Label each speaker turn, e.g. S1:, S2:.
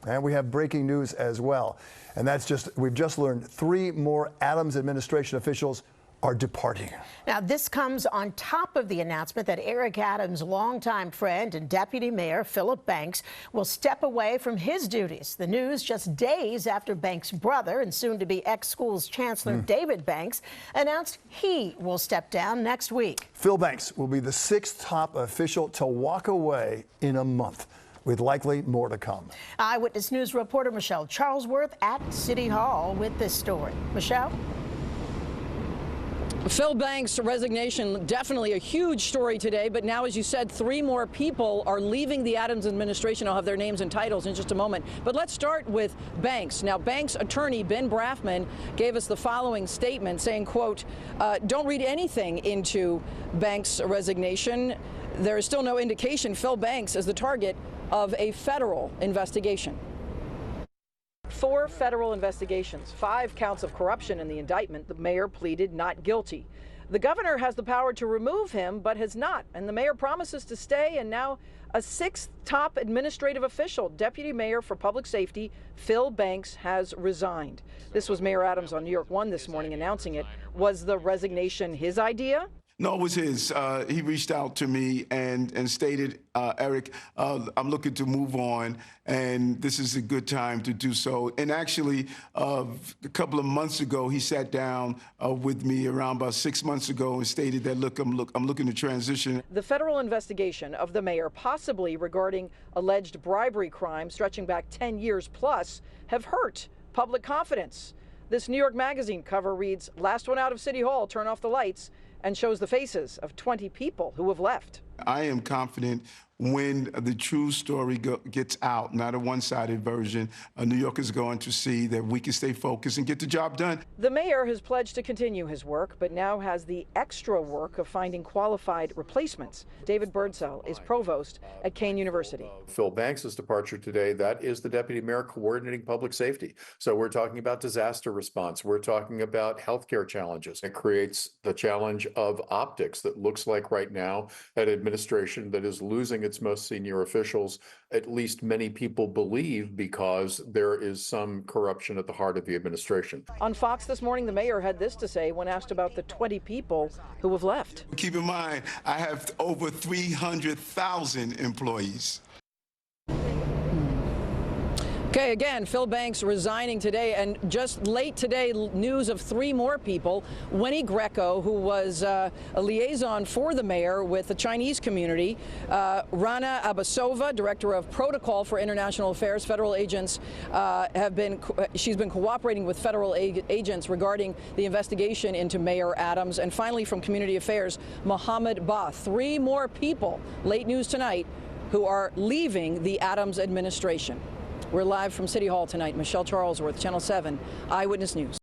S1: And we have breaking news as well. And we've just learned 3 more Adams administration officials are departing.
S2: Now, this comes on top of the announcement that Eric Adams' longtime friend and Deputy Mayor Philip Banks will step away from his duties. The news just days after Banks' brother and soon-to-be ex-schools chancellor David Banks announced he will step down next week.
S1: Phil Banks will be the 6th top official to walk away in a month, with likely more to come.
S2: Eyewitness News reporter Michelle Charlesworth at City Hall with this story. Michelle?
S3: Phil Banks' resignation, definitely a huge story today, but now, as you said, 3 more people are leaving the Adams administration. I'll have their names and titles in just a moment. But let's start with Banks. Now, Banks' attorney, Ben Brafman, gave us the following statement saying, quote, don't read anything into Banks' resignation. There is still no indication Phil Banks is the target of a federal investigation. 4 federal investigations, 5 counts of corruption in the indictment. The mayor pleaded not guilty. The governor has the power to remove him, but has not. And the mayor promises to stay. And now a 6th top administrative official, Deputy Mayor for Public Safety, Phil Banks, has resigned. This was Mayor Adams on New York One this morning announcing it. Was the resignation his idea?
S4: No, it was his. He reached out to me and stated, Eric, I'm looking to move on, and this is a good time to do so. And actually, a couple of months ago, he sat down with me around about 6 months ago and stated that, look, I'm looking to transition.
S3: The federal investigation of the mayor, possibly regarding alleged bribery crimes stretching back 10 years plus, have hurt public confidence. This New York Magazine cover reads, "Last one out of City Hall, turn off the lights," and shows the faces of 20 people who have left.
S4: I am confident when the true story gets out, not a one-sided version, New York is going to see that we can stay focused and get the job done.
S3: The mayor has pledged to continue his work, but now has the extra work of finding qualified replacements. David Birdsell is provost at Kean University.
S5: Phil Banks' departure today, that is the deputy mayor coordinating public safety. So we're talking about disaster response. We're talking about healthcare challenges. It creates the challenge of optics that looks like right now an administration that is losing its most senior officials, at least many people believe, because there is some corruption at the heart of the administration.
S3: On Fox this morning, the mayor had this to say when asked about the 20 people who have left.
S4: Keep in mind, I have over 300,000 employees.
S3: Okay, again, Phil Banks resigning today, and just late today, news of 3 more people. Winnie Greco, who was a liaison for the mayor with the Chinese community. Rana Abasova, director of protocol for international affairs. Federal agents she's been cooperating with federal agents regarding the investigation into Mayor Adams. And finally, from community affairs, Mohammed Ba. 3 more people, late news tonight, who are leaving the Adams administration. We're live from City Hall tonight. Michelle Charlesworth, Channel 7, Eyewitness News.